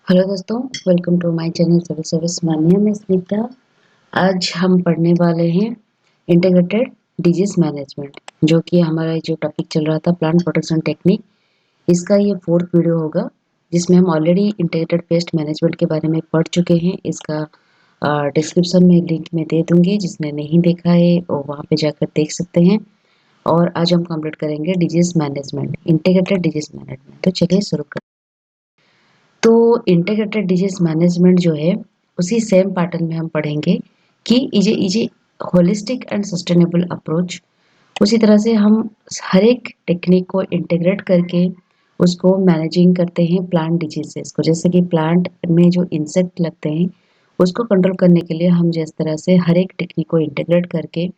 Hello दोस्तों, welcome to my channel civil service. My name is Smita. आज हम पढ़ने वाले हैं इंटीग्रेटेड डिजीज मैनेजमेंट, जो कि हमारा जो टॉपिक चल रहा था प्लांट प्रोटेक्शन टेक्निक। इसका ये फोर्थ वीडियो होगा, जिसमें हम ऑलरेडी इंटीग्रेटेड पेस्ट मैनेजमेंट के बारे में पढ़ चुके हैं। इसका डिस्क्रिप्शन में लिंक में दे दूंगी, जिसने नहीं देखा है वो वहाँ पे जाकर देख सकते हैं। और आज हम कंप्लीट करेंगे disease management, integrated disease management. तो चलिए शुरू करते हैं। तो इंटीग्रेटेड डिजीज मैनेजमेंट जो है, उसी सेम पैटर्न में हम पढ़ेंगे कि इजे होलिस्टिक एंड सस्टेनेबल अप्रोच। उसी तरह से हम हर एक टेक्निक को इंटीग्रेट करके उसको मैनेजिंग करते हैं प्लांट डिजीजेस को। जैसे कि प्लांट में जो इंसेक्ट लगते हैं उसको कंट्रोल करने के लिए हम जिस तरह से हर एक टेक्निक को इंटीग्रेट करके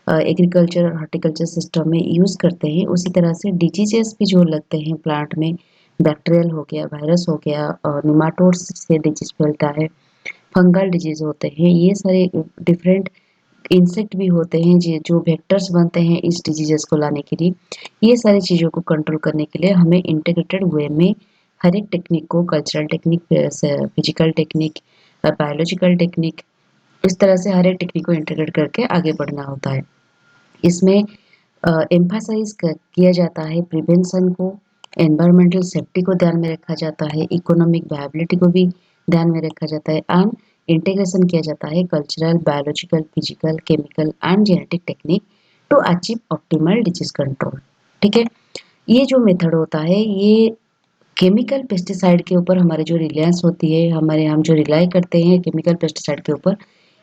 एग्रीकल्चर और हॉर्टिकल्चर सिस्टम में यूज़ करते हैं, उसी तरह से डिजीजेस भी जो लगते हैं प्लांट में, बैक्टीरियल हो गया, वायरस हो गया, और निमाटोड्स से डिजीज फैलता है, फंगल डिजीज होते हैं, ये सारे डिफरेंट इंसेक्ट भी होते हैं जो वेक्टर्स बनते हैं इस डिजीजेस को लाने के लिए। ये सारी चीज़ों को कंट्रोल करने के लिए हमें इंटीग्रेटेड वे में हर एक टेक्निक को, cultural technique, physical technique, biological technique, इस तरह से हर एक टेक्निक को इंटीग्रेट करके आगे बढ़ना होता है। इसमें एम्फासाइज किया जाता है प्रिवेंशन को, एनवायरमेंटल सेफ्टी को ध्यान में रखा जाता है, इकोनॉमिक वायबिलिटी को भी ध्यान में रखा जाता है, एंड इंटीग्रेशन किया जाता है cultural, biological, physical, chemical and genetic technique to achieve optimal disease control. ठीक है, ये जो मेथड होता है, ये केमिकल पेस्टिसाइड के ऊपर हमारे जो रिलायंस होती है, हम जो रिलाई करते हैं केमिकल पेस्टिसाइड के ऊपर,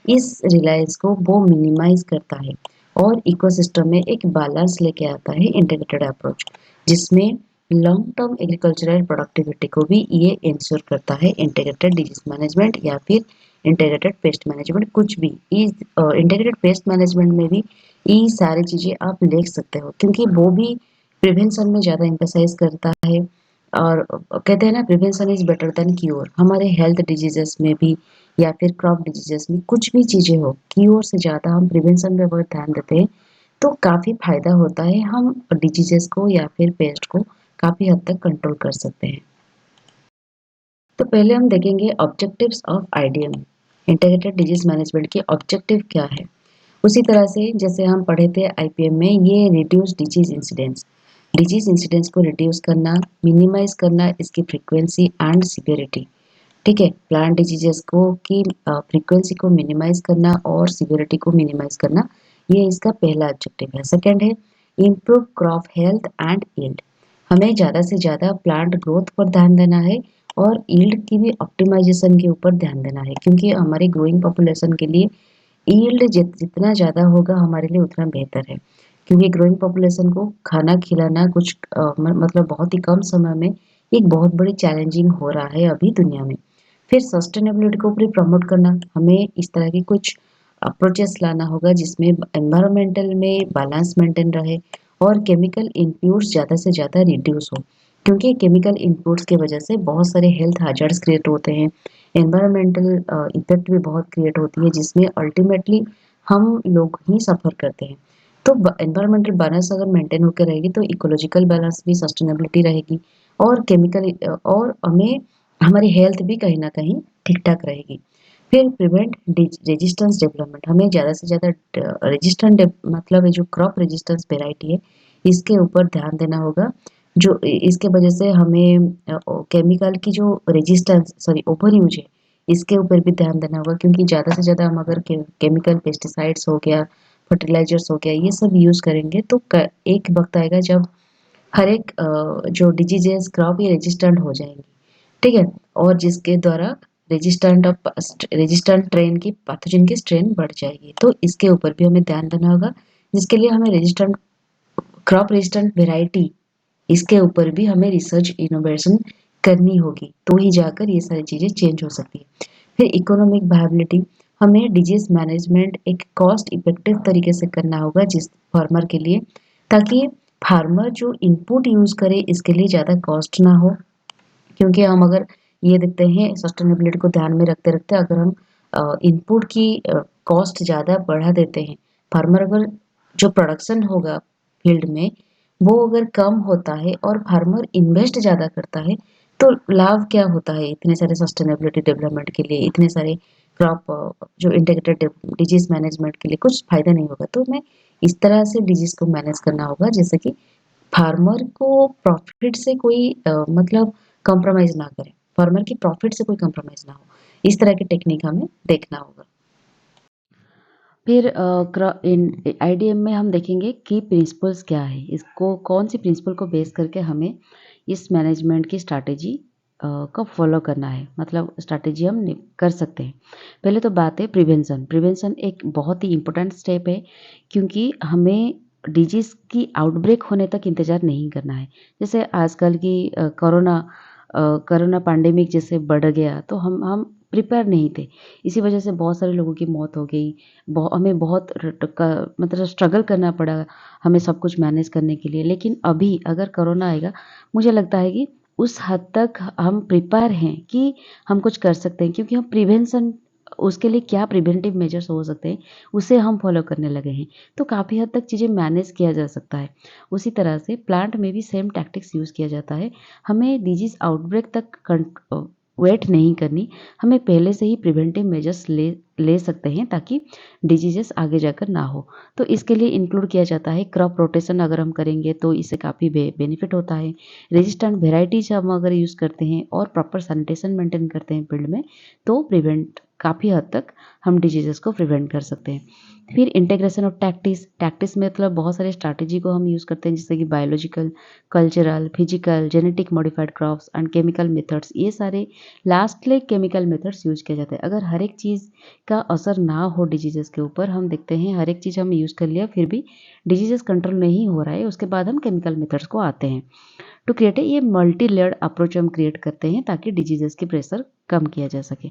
इस रिलायंस को वो मिनिमाइज करता है और इकोसिस्टम में एक बैलेंस लेके आता है इंटीग्रेटेड अप्रोच, जिसमें लॉन्ग टर्म एग्रीकल्चरल प्रोडक्टिविटी को भी ये इंश्योर करता है। इंटीग्रेटेड डिजीज मैनेजमेंट या फिर इंटीग्रेटेड पेस्ट मैनेजमेंट, कुछ भी इस इंटीग्रेटेड पेस्ट मैनेजमेंट में भी ये सारी चीजें आप ले सकते हो, क्योंकि वो भी प्रिवेंशन में ज़्यादा एम्फेसाइज करता है। और कहते हैं ना, prevention is better than cure. हमारे हेल्थ डिजीजेस में भी या फिर क्रॉप डिजीजेस में कुछ भी चीज़ें हो, क्योर से ज़्यादा हम प्रिवेंशन पे अगर ध्यान देते हैं तो काफ़ी फायदा होता है। हम डिजीजेस को या फिर पेस्ट को काफ़ी हद तक कंट्रोल कर सकते हैं। तो पहले हम देखेंगे objectives of IDM. Integrated disease management के ऑब्जेक्टिव क्या है। उसी तरह से जैसे हम पढ़े थे आईपीएम में, ये रिड्यूस डिजीज इंसिडेंट्स को रिड्यूस करना, मिनिमाइज करना इसकी फ्रीक्वेंसी एंड सिवियरिटी। ठीक है, प्लांट डिजीजेस को की फ्रीक्वेंसी को मिनिमाइज करना और सिवियरिटी को मिनिमाइज करना, ये इसका पहला ऑब्जेक्टिव है। सेकंड है improve crop health and yield. हमें ज़्यादा से ज़्यादा प्लांट ग्रोथ पर ध्यान देना है और यील्ड की भी ऑप्टिमाइजेशन के ऊपर ध्यान देना है, क्योंकि हमारी ग्रोइंग पॉपुलेशन के लिए यील्ड जितना ज़्यादा होगा हमारे लिए उतना बेहतर है। क्योंकि ग्रोइंग पॉपुलेशन को खाना खिलाना कुछ मतलब बहुत ही कम समय में एक बहुत बड़ी चैलेंजिंग हो रहा है अभी दुनिया में। फिर सस्टेनेबिलिटी को भी प्रमोट करना, हमें इस तरह की कुछ अप्रोचेस लाना होगा जिसमें एनवायरमेंटल में बैलेंस मेंटेन रहे और केमिकल इनपुट्स ज़्यादा से ज़्यादा रिड्यूस हो, क्योंकि केमिकल इनपुट्स की वजह से बहुत सारे हेल्थ हैजर्ड्स क्रिएट होते हैं, एनवायरमेंटल इफेक्ट भी बहुत क्रिएट होती है, जिसमें अल्टीमेटली हम लोग ही सफ़र करते हैं। तो एनवायरमेंटल बैलेंस अगर मेंटेन होकर रहेगी तो इकोलॉजिकल बैलेंस भी, सस्टेनेबिलिटी रहेगी, और केमिकल और हमें हमारी हेल्थ भी कहीं ना कहीं ठीक ठाक रहेगी। फिर प्रिवेंट रेजिस्टेंस डेवलपमेंट, हमें ज़्यादा से ज़्यादा रेजिस्टेंट मतलब ये जो क्रॉप रेजिस्टेंस वेराइटी है इसके ऊपर ध्यान देना होगा, जो इसके वजह से हमें केमिकल की जो रेजिस्टेंस, सॉरी ओवर यूज है, इसके ऊपर भी ध्यान देना होगा। क्योंकि ज़्यादा से ज़्यादा हम अगर केमिकल पेस्टिसाइड्स हो गया, फर्टिलाइजर्स हो गया, ये सब यूज़ करेंगे तो एक वक्त आएगा जब हर एक जो डिजीजेस क्रॉप ये रेजिस्टेंट हो जाएंगी। ठीक है, और जिसके द्वारा रेजिस्टेंट ट्रेन की पैथोजन की स्ट्रेन बढ़ जाएगी, तो इसके ऊपर भी हमें ध्यान देना होगा, जिसके लिए हमें रेजिस्टेंट क्रॉप रेजिस्टेंट वेराइटी, इसके ऊपर भी हमें रिसर्च इनोवेशन करनी होगी, तो ही जाकर ये सारी चीज़ें चेंज हो सकती है। फिर इकोनॉमिक वायबिलिटी, हमें डिजीज मैनेजमेंट एक कॉस्ट इफेक्टिव तरीके से करना होगा जिस फार्मर के लिए, ताकि फार्मर जो इनपुट यूज़ करे इसके लिए ज़्यादा कॉस्ट ना हो। क्योंकि हम अगर ये देखते हैं सस्टेनेबिलिटी को ध्यान में रखते रखते अगर हम इनपुट की कॉस्ट ज़्यादा बढ़ा देते हैं, फार्मर अगर जो प्रोडक्शन होगा फील्ड में वो अगर कम होता है और फार्मर इन्वेस्ट ज़्यादा करता है, तो लाभ क्या होता है इतने सारे सस्टेनेबिलिटी डेवलपमेंट के लिए, इतने सारे क्रॉप जो इंटीग्रेटेड डिजीज मैनेजमेंट के लिए कुछ फायदा नहीं होगा। तो मैं इस तरह से डिजीज को मैनेज करना होगा जैसे कि फार्मर को प्रॉफिट से कोई मतलब कॉम्प्रोमाइज ना करे, फार्मर की प्रॉफिट से कोई कॉम्प्रोमाइज ना हो, इस तरह की टेक्निक हमें देखना होगा। फिर इन आईडीएम में हम देखेंगे कि प्रिंसिपल्स क्या है, इसको कौन सी प्रिंसिपल को बेस करके हमें इस मैनेजमेंट की स्ट्रैटेजी को फॉलो करना है, मतलब स्ट्रैटेजी हम कर सकते हैं। पहले तो बात है प्रिवेंशन। प्रिवेंशन एक बहुत ही इम्पोर्टेंट स्टेप है, क्योंकि हमें डिजीज़ की आउटब्रेक होने तक इंतज़ार नहीं करना है। जैसे आजकल की कोरोना पैंडेमिक जैसे बढ़ गया, तो हम प्रिपेयर नहीं थे। इसी वजह से बहुत सारे लोगों की मौत हो गई। हमें बहुत मतलब स्ट्रगल करना पड़ा हमें सब कुछ मैनेज करने के लिए। लेकिन अभी अगर कोरोना आएगा, मुझे लगता है कि उस हद तक हम प्रिपेयर हैं कि हम कुछ कर सकते हैं, क्योंकि हम प्रिवेंशन, उसके लिए क्या प्रिवेंटिव मेजर्स हो सकते हैं उसे हम फॉलो करने लगे हैं। तो काफ़ी हद तक चीज़ें मैनेज किया जा सकता है। उसी तरह से प्लांट में भी सेम टैक्टिक्स यूज़ किया जाता है। हमें डिजीज़ आउटब्रेक तक वेट नहीं करनी, हमें पहले से ही प्रिवेंटिव मेजर्स ले ले सकते हैं ताकि डिजीजेस आगे जाकर ना हो। तो इसके लिए इंक्लूड किया जाता है क्रॉप रोटेशन। अगर हम करेंगे तो इससे काफ़ी बेनिफिट होता है। रेजिस्टेंट वेराइटीज हम अगर यूज़ करते हैं और प्रॉपर सैनिटेशन मेंटेन करते हैं फील्ड में, तो प्रिवेंट काफ़ी हद तक हम डिजीजेस को प्रिवेंट कर सकते हैं। फिर इंटीग्रेशन ऑफ टैक्टिस। टैक्टिस में मतलब बहुत सारे स्ट्रैटेजी को हम यूज़ करते हैं, जैसे कि biological, cultural, physical, genetic modified crops and chemical methods. ये सारे लास्टली केमिकल मेथड्स यूज़ किया जाता है। अगर हर एक चीज़ का असर ना हो डिजीजेस के ऊपर, हम देखते हैं हर एक चीज़ हम यूज़ कर लिया फिर भी डिजीजेस कंट्रोल नहीं हो रहा है, उसके बाद हम केमिकल मेथड्स को आते हैं। टू क्रिएट ये मल्टी लेयर्ड अप्रोच हम क्रिएट करते हैं ताकि डिजीजेस की प्रेशर कम किया जा सके।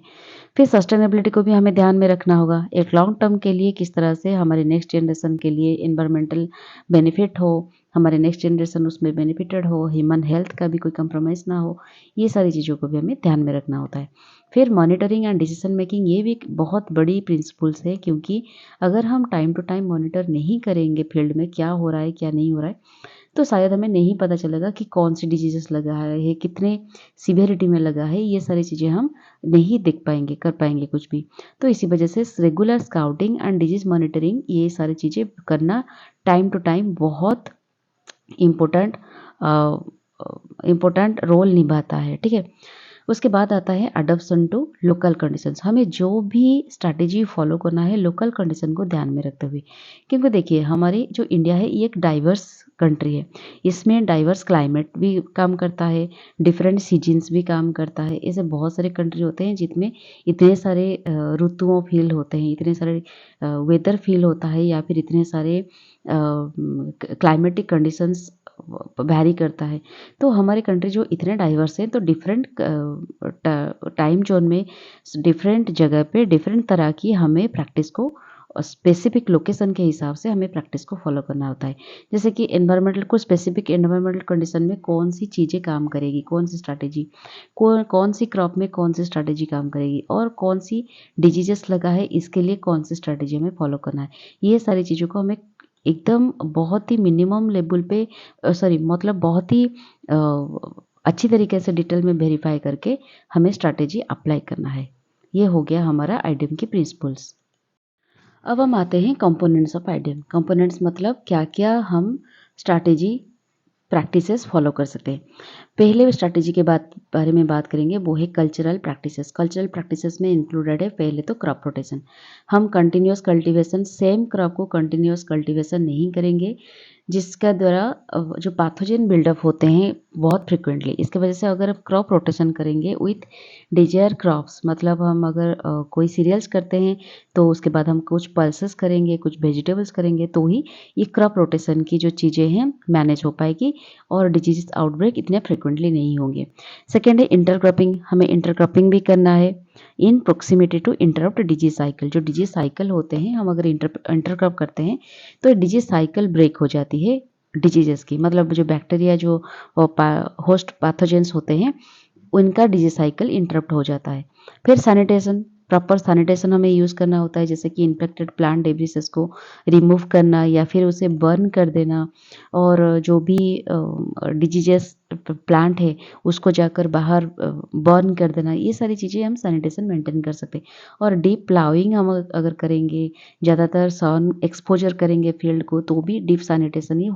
फिर सस्टेनेबिलिटी को भी हमें ध्यान में रखना होगा। एक लॉन्ग टर्म के लिए किस तरह से हमारे नेक्स्ट जनरेशन के लिए एनवायरमेंटल बेनिफिट हो, हमारे नेक्स्ट जनरेशन उसमें बेनिफिटेड हो, ह्यूमन हेल्थ का भी कोई कंप्रोमाइज़ ना हो, ये सारी चीज़ों को भी हमें ध्यान में रखना होता है। फिर मॉनिटरिंग एंड डिसीजन मेकिंग, ये भी एक बहुत बड़ी प्रिंसिपल्स है, क्योंकि अगर हम टाइम टू टाइम मॉनिटर नहीं करेंगे फील्ड में क्या हो रहा है क्या नहीं हो रहा है, तो शायद हमें नहीं पता चलेगा कि कौन सी डिजीजेस लगा है, कितने सीवियरिटी में लगा है, ये सारी चीज़ें हम नहीं देख पाएंगे, कर पाएंगे कुछ भी। तो इसी वजह से regular scouting and disease monitoring, ये सारी चीज़ें करना टाइम टू टाइम बहुत इम्पोर्टेंट इम्पोर्टेंट रोल निभाता है। ठीक है, उसके बाद आता है अडॉप्शन टू लोकल कंडीशंस। हमें जो भी स्ट्रैटेजी फॉलो करना है लोकल कंडीशन को ध्यान में रखते हुए, क्योंकि देखिए हमारी जो इंडिया है ये एक डाइवर्स कंट्री है। इसमें डाइवर्स क्लाइमेट भी काम करता है, डिफरेंट सीजन्स भी काम करता है। ऐसे बहुत सारे कंट्री होते हैं जिनमें इतने सारे ऋतुओं फील होते हैं, इतने सारे वेदर फील होता है, या फिर इतने सारे क्लाइमेटिक कंडीशंस वैरी करता है। तो हमारी कंट्री जो इतने डाइवर्स है, तो डिफरेंट टाइम जोन में डिफरेंट जगह पे डिफरेंट तरह की हमें प्रैक्टिस को स्पेसिफिक लोकेशन के हिसाब से हमें प्रैक्टिस को फॉलो करना होता है। जैसे कि एनवायरमेंटल को स्पेसिफिक एनवायरमेंटल कंडीशन में कौन सी चीज़ें काम करेगी, कौन सी स्ट्रैटेजी, कौन सी क्रॉप में कौन सी स्ट्रैटेजी काम करेगी, और कौन सी डिजीजेस लगा है इसके लिए कौन सी स्ट्रैटेजी हमें फॉलो करना है। ये सारी चीज़ों को हमें एकदम बहुत ही मिनिमम लेवल पे मतलब बहुत ही अच्छी तरीके से डिटेल में वेरीफाई करके हमें स्ट्रैटेजी अप्लाई करना है। ये हो गया हमारा आईडीएम की प्रिंसिपल्स। अब हम आते हैं कंपोनेंट्स ऑफ आईडीएम। कंपोनेंट्स मतलब क्या क्या हम स्ट्रैटेजी प्रैक्टिसेस फॉलो कर सकते हैं। पहले स्ट्रैटेजी के बारे में बात करेंगे, वो है कल्चरल प्रैक्टिसेस। कल्चरल प्रैक्टिसेस में इंक्लूडेड है पहले तो क्रॉप रोटेशन। हम कंटिन्यूस कल्टीवेशन, सेम क्रॉप को कंटिन्यूस कल्टीवेशन नहीं करेंगे, जिसका द्वारा जो पैथोजन बिल्डअप होते हैं बहुत फ्रिक्वेंटली। इसके वजह से अगर आप क्रॉप रोटेशन करेंगे विथ डिजायर क्रॉप्स, मतलब हम अगर कोई सीरियल्स करते हैं तो उसके बाद हम कुछ पल्सेस करेंगे, कुछ वेजिटेबल्स करेंगे, तो ही ये क्रॉप रोटेशन की जो चीज़ें हैं मैनेज हो पाएगी और डिजीज आउटब्रेक इतने फ्रिक्वेंटली नहीं होंगे। सेकेंड है इंटरक्रॉपिंग। हमें इंटरक्रॉपिंग भी करना है in proximity to interrupt disease cycle. जो डिजीज साइकिल होते हैं, हम अगर इंटरक्रॉप करते हैं तो डिजीज साइकिल ब्रेक हो जाती है डिजीजेस की, मतलब जो बैक्टीरिया जो होस्ट पैथोजेंस होते हैं उनका डिजीज साइकिल इंटरप्ट हो जाता है। फिर सैनिटेशन, प्रॉपर सैनिटेशन हमें यूज़ करना होता है, जैसे कि इन्फेक्टेड प्लांट डेब्रिसेस को रिमूव करना या फिर उसे बर्न कर देना, और जो भी डिजीजेस प्लांट है उसको जाकर बाहर बर्न कर देना, ये सारी चीज़ें हम सैनिटेशन मेंटेन कर सकते हैं। और डीप प्लाउइंग हम अगर करेंगे, ज़्यादातर सन एक्सपोजर करेंगे फील्ड को, तो भी डीप सैनिटेशन ही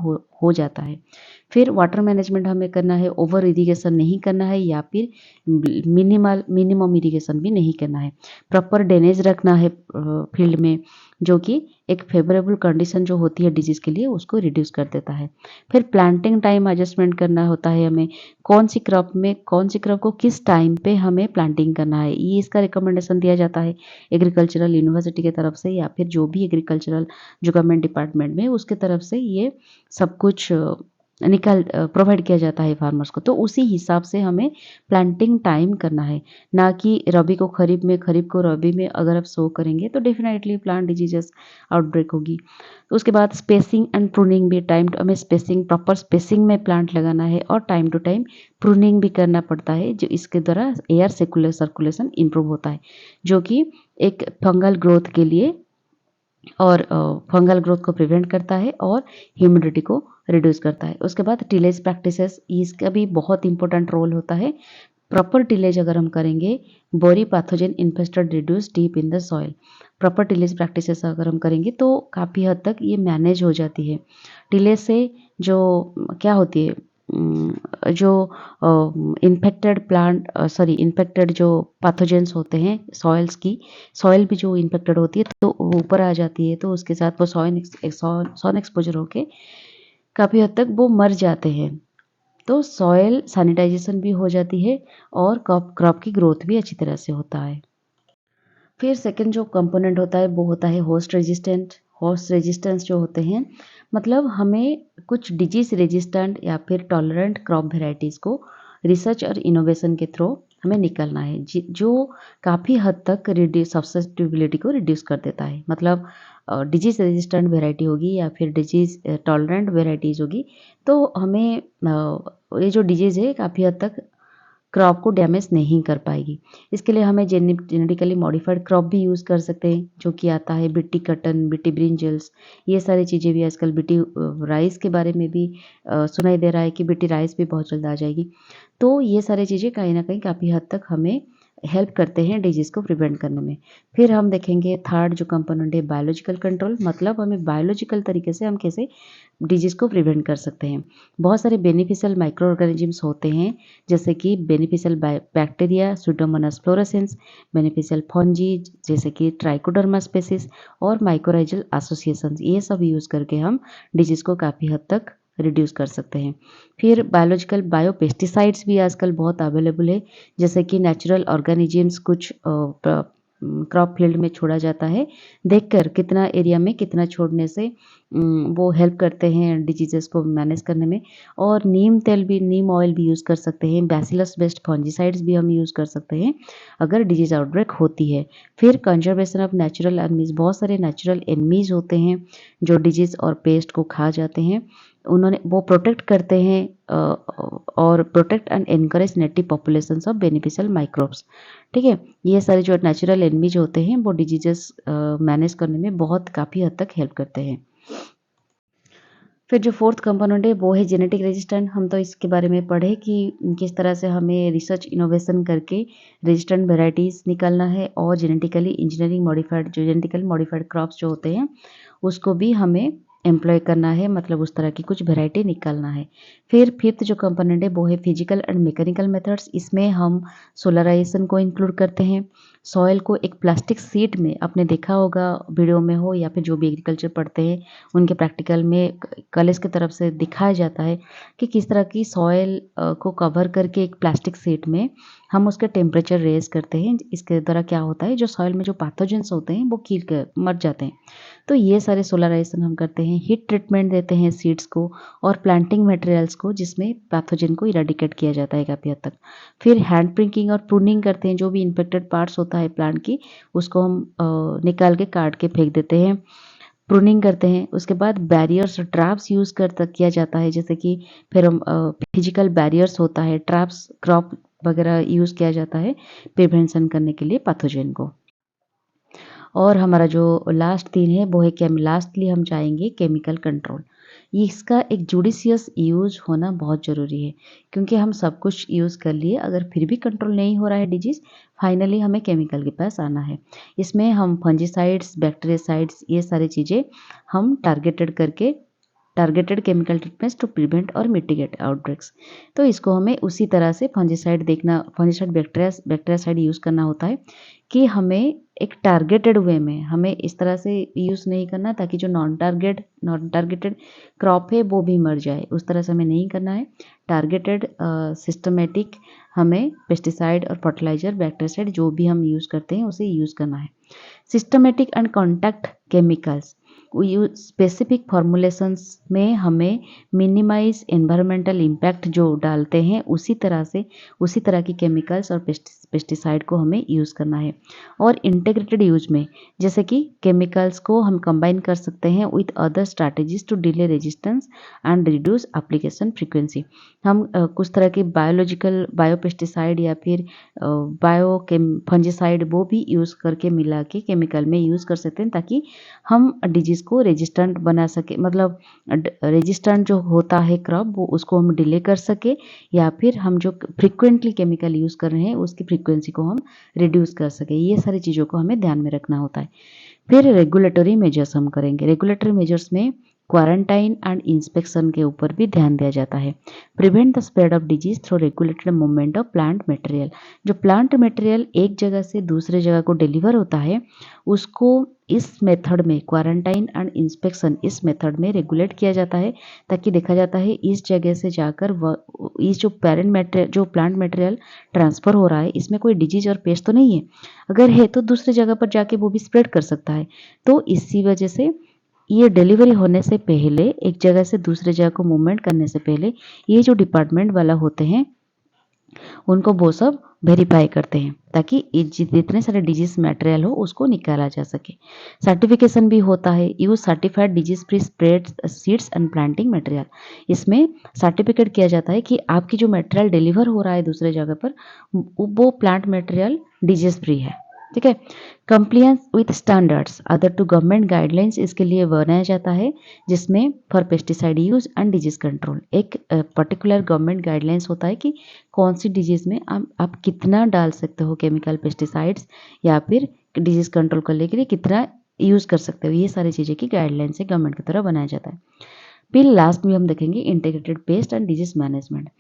हो जाता है। फिर वाटर मैनेजमेंट हमें करना है, ओवर इरिगेशन नहीं करना है या फिर मिनिमम इरिगेशन भी नहीं करना है। प्रॉपर ड्रेनेज रखना है फील्ड में, जो कि एक फेवरेबल कंडीशन जो होती है डिजीज़ के लिए उसको रिड्यूस कर देता है। फिर प्लांटिंग टाइम एडजस्टमेंट करना होता है हमें, कौन सी क्रॉप को किस टाइम पे हमें प्लांटिंग करना है, ये इसका रिकमेंडेशन दिया जाता है एग्रीकल्चरल यूनिवर्सिटी की तरफ से या फिर जो भी एग्रीकल्चरल जो गवर्नमेंट डिपार्टमेंट में उसके तरफ से ये सब कुछ प्रोवाइड किया जाता है फार्मर्स को। तो उसी हिसाब से हमें प्लांटिंग टाइम करना है, ना कि रबी को खरीफ में, खरीफ को रबी में अगर आप सो करेंगे तो डेफिनेटली प्लांट डिजीजेस आउटब्रेक होगी। तो उसके बाद स्पेसिंग एंड प्रूनिंग भी, टाइम हमें स्पेसिंग, प्रॉपर स्पेसिंग में प्लांट लगाना है और टाइम टू टाइम प्रूनिंग भी करना पड़ता है, जो इसके द्वारा एयर सर्कुलेशन इंप्रूव होता है, जो कि एक फंगल ग्रोथ के लिए और फंगल ग्रोथ को प्रिवेंट करता है और ह्यूमिडिटी को रिड्यूस करता है। उसके बाद टिलेज प्रैक्टिसेस, इसका भी बहुत इंपॉर्टेंट रोल होता है। प्रॉपर टिलेज अगर हम करेंगे, बोरी pathogen infested reduce deep in the soil, proper tillage practices अगर हम करेंगे तो काफ़ी हद तक ये मैनेज हो जाती है। टिलेज से जो क्या होती है, जो इन्फेक्टेड जो पैथोजेंस होते हैं सॉइल भी जो इन्फेक्टेड होती है तो वो ऊपर आ जाती है, तो उसके साथ वो सन एक्सपोजर होके काफ़ी हद तक वो मर जाते हैं। तो सॉइल सैनिटाइजेशन भी हो जाती है और क्रॉप की ग्रोथ भी अच्छी तरह से होता है। फिर सेकंड जो कंपोनेंट होता है वो होता है होस्ट रेजिस्टेंस जो होते हैं, मतलब हमें कुछ डिजीज रेजिस्टेंट या फिर टॉलरेंट क्रॉप वेराइटीज़ को रिसर्च और इनोवेशन के थ्रू हमें निकलना है, जो काफ़ी हद तक सब्सिस्टिबिलिटी को रिड्यूस कर देता है। मतलब डिजीज रेजिस्टेंट वेराइटी होगी या फिर डिजीज टॉलरेंट वेराइटीज़ होगी, तो हमें ये जो डिजीज़ है काफ़ी हद तक क्रॉप को डैमेज नहीं कर पाएगी। इसके लिए हमें जेनेटिकली मॉडिफाइड क्रॉप भी यूज़ कर सकते हैं, जो कि आता है बीटी कटन, बीटी ब्रिंजल्स, ये सारी चीज़ें भी आजकल बीटी राइस के बारे में भी सुनाई दे रहा है कि बीटी राइस भी बहुत जल्द आ जाएगी। तो ये सारी चीज़ें कहीं न कहीं काफ़ी हद तक हमें हेल्प करते हैं डिजीज़ को प्रिवेंट करने में। फिर हम देखेंगे थर्ड जो कंपोनेंट है बायोलॉजिकल कंट्रोल, मतलब हमें बायोलॉजिकल तरीके से हम कैसे डिजीज़ को प्रिवेंट कर सकते हैं। बहुत सारे बेनिफिशियल माइक्रो ऑर्गेनिजम्स होते हैं, जैसे कि beneficial bacteria, Pseudomonas fluorescence, beneficial fungi जैसे कि ट्राइकोडर्मा स्पेसिस और माइकोराइजल एसोसिएशंस, ये सब यूज़ करके हम डिजीज़ को काफ़ी हद तक रिड्यूस कर सकते हैं। फिर बायोलॉजिकल बायोपेस्टिसाइड्स भी आजकल बहुत अवेलेबल है, जैसे कि नेचुरल ऑर्गेनिजम्स कुछ क्रॉप फील्ड में छोड़ा जाता है, देखकर कितना एरिया में कितना छोड़ने से वो हेल्प करते हैं डिजीज़ेस को मैनेज करने में। और नीम ऑयल भी यूज़ कर सकते हैं, बैसिलस बेस्ड फंजीसाइड्स भी हम यूज़ कर सकते हैं अगर डिजीज़ आउटब्रेक होती है। फिर कंजर्वेशन ऑफ नेचुरल एनिमीज़, बहुत सारे नेचुरल एनिमीज़ होते हैं जो डिजीज़ और पेस्ट को खा जाते हैं, वो प्रोटेक्ट करते हैं और protect and encourage native populations of beneficial microbes. ठीक है, ये सारे जो नेचुरल एनिमीज होते हैं वो डिजीजेस मैनेज करने में बहुत काफ़ी हद तक हेल्प करते हैं। फिर जो फोर्थ कंपोनेंट है वो है जेनेटिक रेजिस्टेंट। हम तो इसके बारे में पढ़े कि किस तरह से हमें रिसर्च इनोवेशन करके रेजिस्टेंट वेराइटीज़ निकालना है और जेनेटिकली मॉडिफाइड क्रॉप्स जो होते हैं उसको भी हमें एम्प्लॉय करना है, मतलब उस तरह की कुछ वेराइटी निकालना है। फिर फिफ्थ जो कंपोनेंट है वो है फिजिकल एंड मैकेनिकल मेथड्स। इसमें हम सोलराइजेशन को इंक्लूड करते हैं। सॉइल को एक प्लास्टिक शीट में, आपने देखा होगा वीडियो में हो या फिर जो भी एग्रीकल्चर पढ़ते हैं उनके प्रैक्टिकल में कॉलेज की तरफ से दिखाया जाता है कि किस तरह की सॉइल को कवर करके एक प्लास्टिक शीट में हम उसके टेम्परेचर रेज करते हैं। इसके द्वारा क्या होता है, जो सॉइल में जो पैथोजेंस होते हैं वो मर जाते हैं। तो ये सारे सोलराइजेशन हम करते हैं। हीट ट्रीटमेंट देते हैं सीड्स को और प्लांटिंग मटेरियल्स को, जिसमें पैथोजन को इरेडिकेट किया जाता है काफ़ी हद तक। फिर हैंड प्रिंकिंग और प्रूनिंग करते हैं, जो भी इन्फेक्टेड पार्ट्स होता है प्लांट की उसको हम निकाल के काट के फेंक देते हैं, प्रूनिंग करते हैं। उसके बाद बैरियर्स और ट्रैप्स यूज़ किया जाता है, जैसे कि फिर हम फिजिकल बैरियर्स होता है, ट्रैप्स क्रॉप वगैरह यूज़ किया जाता है प्रिवेंशन करने के लिए पैथोजन को। और हमारा जो लास्ट 3 है वो है लास्टली हम जाएंगे केमिकल कंट्रोल। इसका एक जुडिशियस यूज़ होना बहुत ज़रूरी है, क्योंकि हम सब कुछ यूज़ कर लिए, अगर फिर भी कंट्रोल नहीं हो रहा है डिजीज़, फाइनली हमें केमिकल के पास आना है। इसमें हम फंजीसाइड्स, बैक्टीरियासाइड्स ये सारी चीज़ें हम targeted chemical treatments to prevent और मिटिगेट आउटब्रेक्स। तो इसको हमें उसी तरह से फंजीसाइड बैक्टीरियासाइड यूज़ करना होता है कि हमें एक टारगेटेड वे में हमें इस तरह से यूज़ नहीं करना ताकि जो नॉन टारगेटेड क्रॉप है वो भी मर जाए, उस तरह से हमें नहीं करना है। टारगेटेड सिस्टमेटिक हमें पेस्टिसाइड और फर्टिलाइजर बैक्टीरियासाइड जो भी हम यूज़ करते हैं उसे यूज़ करना है। Systematic and contact chemicals specific formulations में हमें मिनिमाइज एनवायरमेंटल इम्पैक्ट जो डालते हैं उसी तरह की केमिकल्स और पेस्टिसाइड को हमें यूज़ करना है। और इंटीग्रेटेड यूज में जैसे कि केमिकल्स को हम कंबाइन कर सकते हैं with other strategies to delay resistance and reduce application frequency. हम कुछ तरह के बायोपेस्टिसाइड या फिर फंजीसाइड वो भी यूज़ करके मिला के केमिकल में यूज़ कर सकते हैं ताकि हम डिजीज़ को रेजिस्टेंट बना सके, मतलब रेजिस्टेंट जो होता है क्रॉप वो उसको हम डिले कर सके, या फिर हम जो फ्रिक्वेंटली केमिकल यूज़ कर रहे हैं उसकी फ्रीक्वेंसी को हम रिड्यूस कर सके। ये सारी चीज़ों को हमें ध्यान में रखना होता है। फिर रेगुलेटरी मेजर्स हम करेंगे। रेगुलेटरी मेजर्स में क्वारंटाइन एंड इंस्पेक्शन के ऊपर भी ध्यान दिया जाता है। Prevent the spread of disease through regulated movement of plant material. जो प्लांट मटेरियल एक जगह से दूसरे जगह को डिलीवर होता है उसको इस मेथड में क्वारंटाइन एंड इंस्पेक्शन इस मेथड में रेगुलेट किया जाता है, ताकि देखा जाता है इस जगह से जाकर इस जो प्लांट मटेरियल ट्रांसफ़र हो रहा है इसमें कोई डिजीज और पेस्ट तो नहीं है। अगर है तो दूसरी जगह पर जाके वो भी स्प्रेड कर सकता है। तो इसी वजह से ये डिलीवरी होने से पहले एक जगह से दूसरे जगह को मूवमेंट करने से पहले ये जो डिपार्टमेंट वाला होते हैं उनको वो सब वेरीफाई करते हैं ताकि जितने सारे डिजीज मटेरियल हो उसको निकाला जा सके। सर्टिफिकेशन भी होता है, use certified disease free spread seeds and planting material. इसमें सर्टिफिकेट किया जाता है कि आपकी जो मटेरियल डिलीवर हो रहा है दूसरे जगह पर वो प्लांट मटेरियल डिजीज फ्री है। ठीक है। Compliance with standards other to government guidelines इसके लिए बनाया जाता है, जिसमें for pesticide use and disease control एक पर्टिकुलर गवर्नमेंट गाइडलाइंस होता है कि कौन सी डिजीज़ में आप कितना डाल सकते हो केमिकल पेस्टिसाइड्स, या फिर डिजीज़ कंट्रोल करने के लिए कितना यूज़ कर सकते हो। ये सारी चीज़ें की गाइडलाइन से गवर्नमेंट की तरफ बनाया जाता है। फिर लास्ट में हम देखेंगे integrated pest and disease management.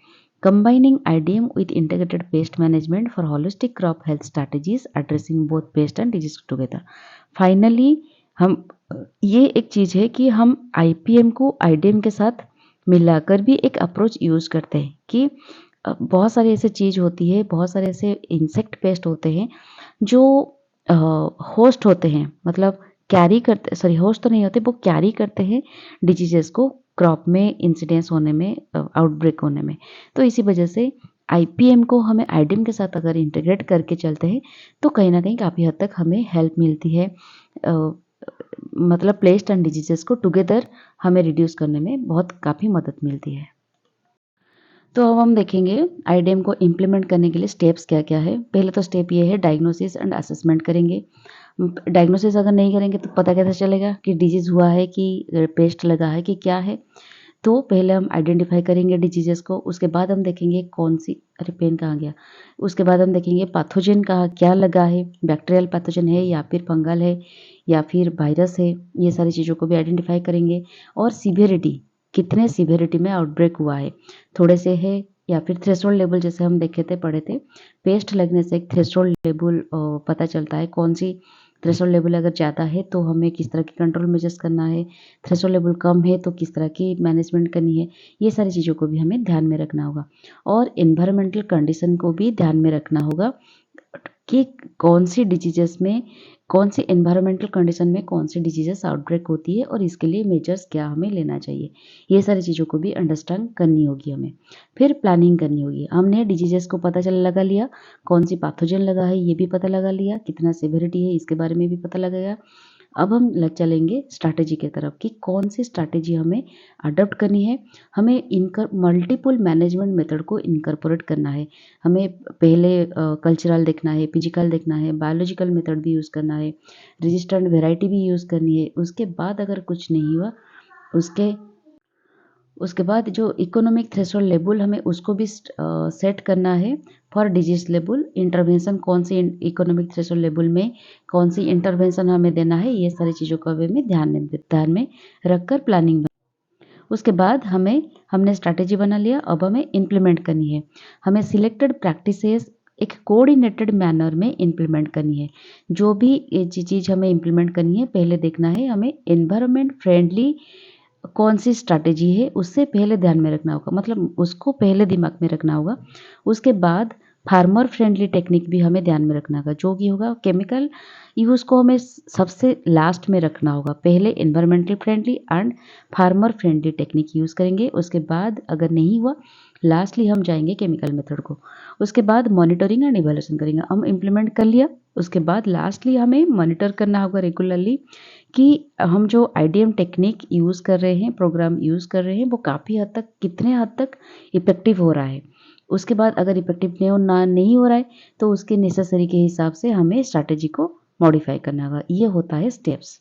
Combining IDM with integrated pest management for holistic crop health strategies addressing both pest and disease together. Finally, हम ये एक चीज़ है कि हम IPM को IDM के साथ मिलाकर भी एक अप्रोच यूज़ करते हैं कि बहुत सारी ऐसी चीज़ होती है, बहुत सारे ऐसे इंसेक्ट पेस्ट होते हैं जो होस्ट होते हैं, मतलब कैरी करते, सॉरी होस्ट तो नहीं होते, वो कैरी करते हैं डिजीजेस को क्रॉप में इंसिडेंस होने में, आउटब्रेक होने में। तो इसी वजह से आईपीएम को हमें आईडीएम के साथ अगर इंटीग्रेट करके चलते हैं तो कहीं ना कहीं काफ़ी हद तक हमें हेल्प मिलती है, मतलब पेस्ट एंड डिजीजेस को टुगेदर हमें रिड्यूस करने में बहुत काफ़ी मदद मिलती है। तो अब हम देखेंगे आईडीएम को इम्प्लीमेंट करने के लिए स्टेप्स क्या क्या है। पहले तो स्टेप ये है डायग्नोसिस एंड असेसमेंट करेंगे। डायग्नोसिस अगर नहीं करेंगे तो पता कैसे चलेगा कि डिजीज़ हुआ है कि पेस्ट लगा है कि क्या है। तो पहले हम आइडेंटिफाई करेंगे डिजीजेस को, उसके बाद हम देखेंगे कौन सी, अरे पेन कहाँ गया, उसके बाद हम देखेंगे पैथोजन कहाँ क्या लगा है, बैक्टीरियल पैथोजन है या फिर फंगल है या फिर वायरस है, ये सारी चीज़ों को भी आइडेंटिफाई करेंगे। और सीवियरिटी, कितने सीवियरिटी में आउटब्रेक हुआ है, थोड़े से है या फिर थ्रेशोल्ड लेवल, जैसे हम देखे थे पढ़े थे पेस्ट लगने से एक थ्रेशोल्ड लेवल पता चलता है, कौन सी थ्रेशोल्ड लेवल अगर ज़्यादा है तो हमें किस तरह की कंट्रोल मेजर्स करना है, थ्रेशोल्ड लेवल कम है तो किस तरह की मैनेजमेंट करनी है। ये सारी चीज़ों को भी हमें ध्यान में रखना होगा। और एनवायरमेंटल कंडीशन को भी ध्यान में रखना होगा कि कौन सी डिजीजेस में, कौन सी एनवायरमेंटल कंडीशन में कौन सी डिजीजेस आउटब्रेक होती है और इसके लिए मेजर्स क्या हमें लेना चाहिए। ये सारी चीज़ों को भी अंडरस्टैंड करनी होगी हमें। फिर प्लानिंग करनी होगी। हमने डिजीजेस को पता चल लगा लिया, कौन सी पैथोजन लगा है ये भी पता लगा लिया, कितना सिवियरिटी है इसके बारे में भी पता लगेगा। अब हम चलेंगे स्ट्रैटेजी की तरफ कि कौन सी स्ट्रैटेजी हमें अडॉप्ट करनी है। हमें मल्टीपल मैनेजमेंट मेथड को इनकॉर्पोरेट करना है। हमें पहले कल्चरल देखना है, फिजिकल देखना है, बायोलॉजिकल मेथड भी यूज़ करना है, रेजिस्टेंट वेराइटी भी यूज़ करनी है। उसके बाद अगर कुछ नहीं हुआ, उसके उसके बाद जो इकोनॉमिक थ्रेशोल्ड लेवल हमें उसको भी सेट करना है फॉर डिजीज लेवल। इंटरवेंशन कौन सी इकोनॉमिक थ्रेशोल्ड लेवल में कौन सी इंटरवेंशन हमें देना है, ये सारी चीज़ों को हमें ध्यान में रखकर प्लानिंग। उसके बाद हमने स्ट्रैटेजी बना लिया, अब हमें इम्प्लीमेंट करनी है। हमें सिलेक्टेड प्रैक्टिसेस एक कोऑर्डिनेटेड मैनर में इम्प्लीमेंट करनी है। जो भी चीज़ हमें इम्प्लीमेंट करनी है, पहले देखना है हमें एनवायरनमेंट फ्रेंडली कौन सी स्ट्रैटेजी है, उससे पहले ध्यान में रखना होगा, मतलब उसको पहले दिमाग में रखना होगा। उसके बाद फार्मर फ्रेंडली टेक्निक भी हमें ध्यान में रखना होगा, जो कि होगा केमिकल यूज़ को हमें सबसे लास्ट में रखना होगा। पहले environmental friendly and farmer friendly technique use करेंगे, उसके बाद अगर नहीं हुआ लास्टली हम जाएंगे केमिकल मेथड को। उसके बाद मॉनिटरिंग एंड इवैल्यूएशन करेंगे। हम इम्प्लीमेंट कर लिया, उसके बाद लास्टली हमें मॉनिटर करना होगा रेगुलरली कि हम जो आईडीएम टेक्निक यूज़ कर रहे हैं, प्रोग्राम यूज़ कर रहे हैं, वो काफ़ी हद तक कितने हद तक इफ़ेक्टिव हो रहा है। उसके बाद अगर इफ़ेक्टिव नहीं हो रहा है तो उसके नेसेसरी के हिसाब से हमें स्ट्रैटेजी को मॉडिफाई करना होगा। ये होता है स्टेप्स।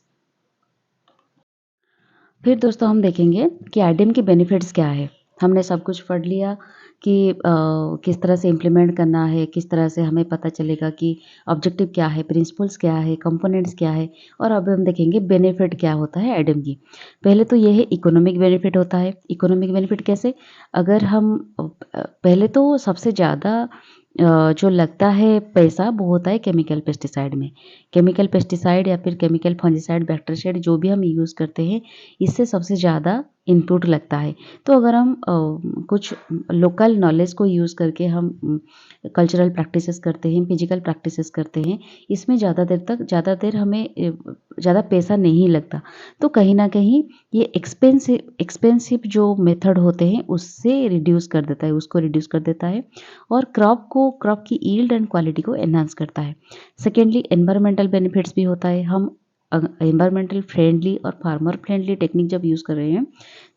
फिर दोस्तों हम देखेंगे कि आईडीएम के बेनिफिट्स क्या है। हमने सब कुछ पढ़ लिया कि किस तरह से इम्प्लीमेंट करना है, किस तरह से हमें पता चलेगा कि ऑब्जेक्टिव क्या है, प्रिंसिपल्स क्या है, कंपोनेंट्स क्या है, और अब हम देखेंगे बेनिफिट क्या होता है आईडीएम की। पहले तो ये है इकोनॉमिक बेनिफिट होता है। इकोनॉमिक बेनिफिट कैसे? अगर हम पहले तो सबसे ज़्यादा जो लगता है पैसा वो होता है केमिकल पेस्टिसाइड में। केमिकल पेस्टिसाइड या फिर केमिकल फंजीसाइड, बैक्टीरिसाइड जो भी हम यूज़ करते हैं, इससे सबसे ज़्यादा इनपुट लगता है। तो अगर हम कुछ लोकल नॉलेज को यूज़ करके हम कल्चरल प्रैक्टिसेस करते हैं, फिजिकल प्रैक्टिसेस करते हैं, इसमें ज़्यादा देर हमें ज़्यादा पैसा नहीं लगता। तो कहीं न कहीं ये एक्सपेंसिव जो मेथड होते हैं उससे रिड्यूस कर देता है, उसको रिड्यूस कर देता है और क्रॉप की यील्ड एंड क्वालिटी को एनहांस करता है। सेकेंडली एनवायरमेंटल बेनिफिट्स भी होता है। हम एनवायरमेंटल फ्रेंडली और फार्मर फ्रेंडली टेक्निक जब यूज़ कर रहे हैं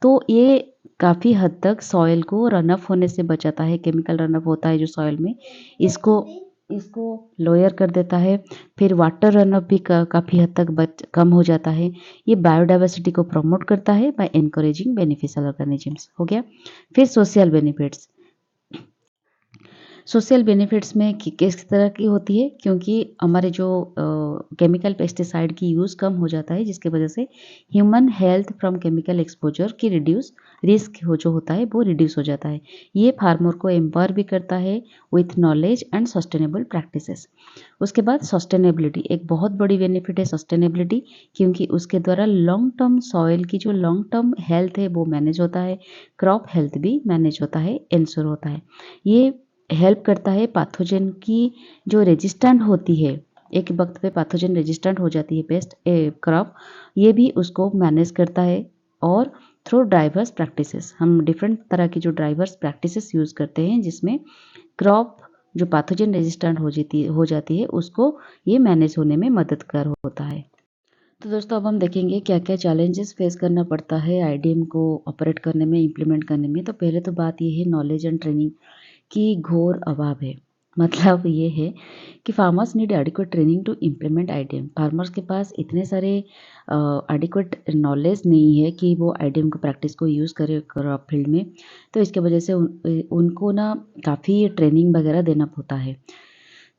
तो ये काफ़ी हद तक सॉइल को रन ऑफ होने से बचाता है। केमिकल रन ऑफ होता है जो सॉइल में, इसको इसको लोअर कर देता है। फिर वाटर रन ऑफ भी काफ़ी हद तक कम हो जाता है। ये बायोडाइवर्सिटी को प्रमोट करता है बाय एनकरेजिंग बेनिफिशियल ऑर्गेनिजम्स। हो गया। फिर सोशल बेनिफिट्स। सोशल बेनिफिट्स में किस तरह की होती है, क्योंकि हमारे जो केमिकल पेस्टिसाइड की यूज़ कम हो जाता है, जिसकी वजह से human health from chemical exposure की रिड्यूस रिस्क जो होता है वो रिड्यूस हो जाता है। ये फार्मर को एम्पावर भी करता है with knowledge and sustainable practices. उसके बाद सस्टेनेबिलिटी एक बहुत बड़ी बेनिफिट है सस्टेनेबिलिटी, क्योंकि उसके द्वारा लॉन्ग टर्म सॉइल की जो लॉन्ग टर्म हेल्थ है वो मैनेज होता है, क्रॉप हेल्थ भी मैनेज होता है, इंश्योर होता है। ये हेल्प करता है पैथोजन की जो रेजिस्टेंट होती है, एक वक्त पे पैथोजन रेजिस्टेंट हो जाती है पेस्ट क्रॉप, ये भी उसको मैनेज करता है। और थ्रू डाइवर्स प्रैक्टिसेस, हम डिफरेंट तरह की जो डाइवर्स प्रैक्टिसेस यूज़ करते हैं जिसमें क्रॉप जो पैथोजन रेजिस्टेंट हो जाती है उसको ये मैनेज होने में मददगार होता है। तो दोस्तों अब हम देखेंगे क्या क्या चैलेंजेस फेस करना पड़ता है आईडीएम को ऑपरेट करने में, इम्प्लीमेंट करने में। तो पहले तो बात ये है नॉलेज एंड ट्रेनिंग की घोर अभाव है। मतलब ये है कि farmers need adequate training to implement IDM. Farmers के पास इतने सारे एडिक्वेट नॉलेज नहीं है कि वो आईडीएम को प्रैक्टिस को यूज़ करे क्रॉप फील्ड में। तो इसके वजह से उनको ना काफ़ी ट्रेनिंग वगैरह देना होता है।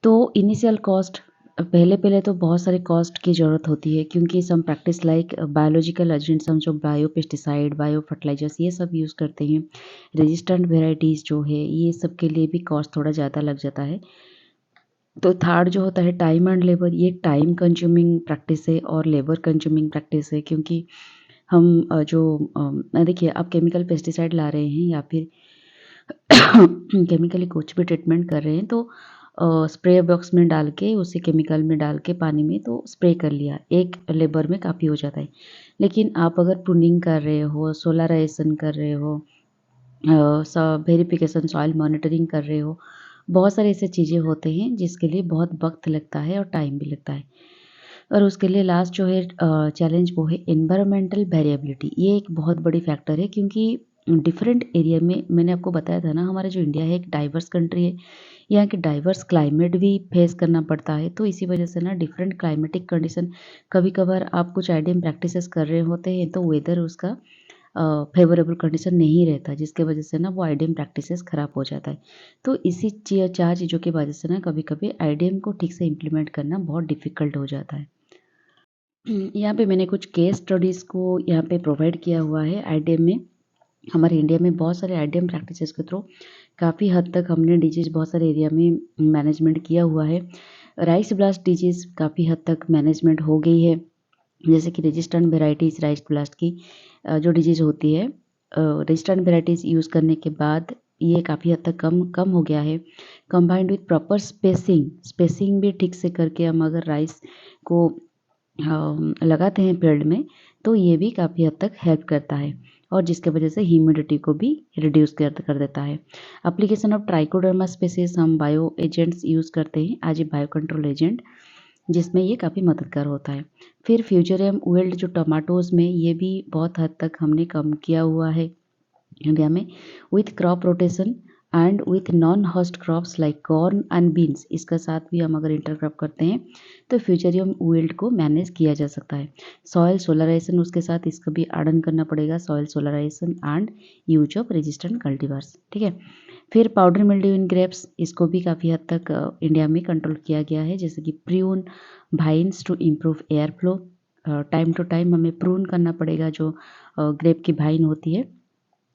तो इनिशियल कॉस्ट, पहले तो बहुत सारे कॉस्ट की ज़रूरत होती है, क्योंकि सम प्रैक्टिस लाइक बायोलॉजिकल एजेंट्स, हम जो बायो पेस्टिसाइड, बायो फर्टिलाइजर्स ये सब यूज़ करते हैं, रेजिस्टेंट वेराइटीज़ जो है ये सब के लिए भी कॉस्ट थोड़ा ज़्यादा लग जाता है। तो थर्ड जो होता है टाइम एंड लेबर, ये टाइम कंज्यूमिंग प्रैक्टिस है और लेबर कंज्यूमिंग प्रैक्टिस है, क्योंकि हम देखिए आप केमिकल पेस्टिसाइड ला रहे हैं या फिर केमिकली कुछ भी ट्रीटमेंट कर रहे हैं तो स्प्रे बॉक्स में डाल के उसे केमिकल में डाल के पानी में तो स्प्रे कर लिया, एक लेबर में काफ़ी हो जाता है। लेकिन आप अगर प्रूनिंग कर रहे हो, सोलराइजेशन कर रहे हो, वेरिफिकेशन सॉइल मॉनिटरिंग कर रहे हो, बहुत सारे ऐसे चीज़ें होते हैं जिसके लिए बहुत वक्त लगता है और टाइम भी लगता है। और उसके लिए लास्ट जो है चैलेंज वो है एनवायरमेंटल वेरिएबिलिटी। ये एक बहुत बड़ी फैक्टर है, क्योंकि डिफरेंट एरिया में, मैंने आपको बताया था ना हमारा जो इंडिया है एक डाइवर्स कंट्री है, यहाँ के डाइवर्स क्लाइमेट भी फेस करना पड़ता है। तो इसी वजह से ना डिफरेंट क्लाइमेटिक कंडीशन, कभी कभार आप कुछ आइडियम प्रैक्टिसेस कर रहे होते हैं तो वेदर उसका फेवरेबल कंडीशन नहीं रहता, जिसके वजह से ना वो आईडीएम प्रैक्टिसेस ख़राब हो जाता है। तो इसी चार चीज़ों की वजह से ना कभी-कभी आईडीएम को ठीक से इम्प्लीमेंट करना बहुत डिफ़िकल्ट हो जाता है। यहाँ पे मैंने कुछ केस स्टडीज़ को यहाँ पे प्रोवाइड किया हुआ है आईडीएम में। हमारे इंडिया में बहुत सारे आईडीएम प्रैक्टिसेस के थ्रू काफ़ी हद तक हमने डिजीज़ बहुत सारे एरिया में मैनेजमेंट किया हुआ है। राइस ब्लास्ट डिजीज़ काफ़ी हद तक मैनेजमेंट हो गई है, जैसे कि रेजिस्टेंट वेराइटीज़ राइस ब्लास्ट की जो डिजीज़ होती है, रेजिस्टेंट वेराइटीज़ यूज़ करने के बाद ये काफ़ी हद तक कम हो गया है। कंबाइंड विथ प्रॉपर स्पेसिंग भी ठीक से करके हम अगर राइस को लगाते हैं फील्ड में, तो ये भी काफ़ी हद तक हेल्प करता है और जिसके वजह से ह्यूमिडिटी को भी रिड्यूस कर देता है। एप्लीकेशन ऑफ ट्राइकोडर्मा स्पीसीज हम बायो एजेंट्स यूज़ करते हैं as a bio control agent, जिसमें ये काफ़ी मददगार होता है। फिर फ्यूजेरियम विल्ट जो टमाटोज़ में, ये भी बहुत हद तक हमने कम किया हुआ है इंडिया में with crop rotation and with non host crops like corn and beans. इसका साथ भी हम अगर इंटरक्रॉप करते हैं तो फ्यूचरियम विल्ट को मैनेज किया जा सकता है। सॉयल सोलराइजेशन उसके साथ इसका भी आर्डन करना पड़ेगा, soil solarization and use of resistant cultivars, ठीक है। फिर पाउडर मिल्ड्यू इन ग्रेप्स, इसको भी काफ़ी हद तक इंडिया में कंट्रोल किया गया है, जैसे कि prune vines to improve air flow. Time to time हमें प्रून करना पड़ेगा जो ग्रेप की वाइन होती है,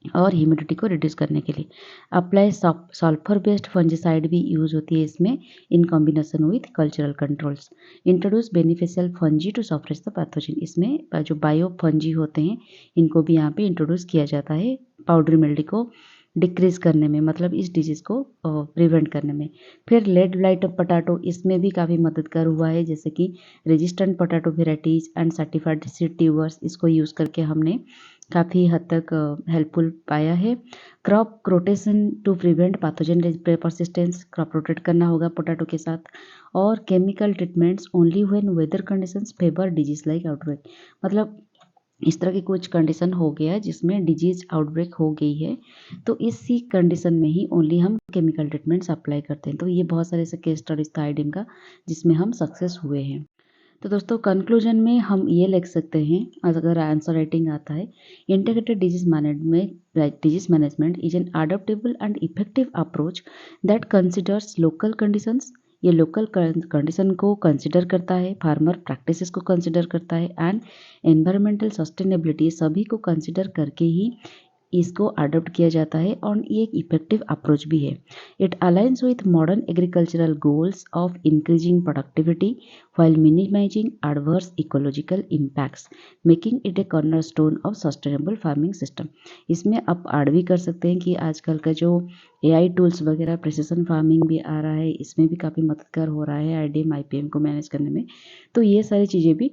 और ह्यूमिडिटी को रिड्यूस करने के लिए। अप्लाई सल्फर बेस्ड फंजीसाइड भी यूज़ होती है इसमें in combination with cultural controls. Introduce beneficial fungi to suppress the pathogen, इसमें जो बायो फंजी होते हैं इनको भी यहाँ पे इंट्रोड्यूस किया जाता है पाउडरी मिल्ड्यू को डिक्रीज करने में, मतलब इस डिजीज़ को प्रिवेंट करने में। फिर लेड ब्लाइट ऑफ पोटैटो, इसमें भी काफ़ी मददगार हुआ है, जैसे कि resistant potato varieties and certified seed tubers, इसको यूज़ करके हमने काफ़ी हद तक हेल्पफुल पाया है। Crop rotation to prevent pathogen persistence, crop rotate करना होगा पोटैटो के साथ। और chemical treatments only when weather conditions favour disease like outbreak, मतलब इस तरह की कुछ कंडीशन हो गया जिसमें डिजीज आउटब्रेक हो गई है, तो इसी कंडीशन में ही ओनली हम केमिकल ट्रीटमेंट्स अप्लाई करते हैं। तो ये बहुत सारे ऐसे केस स्टडीज था आईडीएम का जिसमें हम सक्सेस हुए हैं। तो दोस्तों कंक्लूजन में हम ये लिख सकते हैं, अगर आंसर राइटिंग आता है, integrated disease management is an adaptable and effective approach that considers local conditions, ये लोकल कंडीशन को कंसिडर करता है, फार्मर प्रैक्टिसेस को कंसिडर करता है एंड एनवायरमेंटल सस्टेनेबिलिटी, सभी को कंसिडर करके ही इसको अडॉप्ट किया जाता है और ये एक इफेक्टिव अप्रोच भी है। It aligns with modern agricultural goals of increasing productivity while minimizing adverse ecological impacts, making it a cornerstone of sustainable farming system। इसमें आप ऐड भी कर सकते हैं कि आजकल का जो AI टूल्स वगैरह प्रिसिशन फार्मिंग भी आ रहा है, इसमें भी काफ़ी मददगार हो रहा है आईडीएम आईपीएम को मैनेज करने में। तो ये सारी चीज़ें भी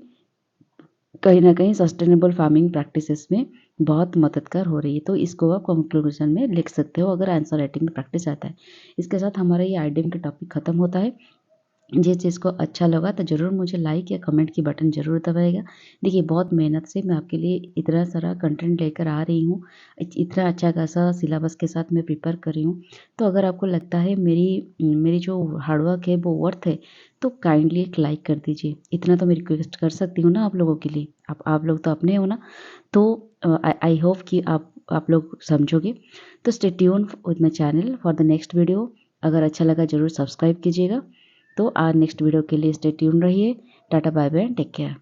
कहीं ना कहीं सस्टेनेबल फार्मिंग प्रैक्टिसेस में बहुत मददगार हो रही है। तो इसको आप कंक्लूजन में लिख सकते हो अगर आंसर राइटिंग में प्रैक्टिस आता है। इसके साथ हमारा ये आईडीएम का टॉपिक खत्म होता है। जिस चीज़ को अच्छा लगा तो ज़रूर मुझे लाइक या कमेंट की बटन ज़रूर दबाएगा। देखिए बहुत मेहनत से मैं आपके लिए इतना सारा कंटेंट लेकर आ रही हूँ, इतना अच्छा खासा सिलेबस के साथ मैं प्रिपेयर कर रही हूँ। तो अगर आपको लगता है मेरी जो हार्डवर्क है वो वर्थ है, तो काइंडली एक लाइक कर दीजिए। इतना तो मैं रिक्वेस्ट कर सकती हूँ ना आप लोगों के लिए, आप लोग तो अपने हो ना। तो आई होप कि आप लोग समझोगे। तो stay tuned with my channel for the next video. अगर अच्छा लगा ज़रूर सब्सक्राइब कीजिएगा। तो आज नेक्स्ट वीडियो के लिए स्टे ट्यून रहिए। टाटा बाय बाय, टेक केयर।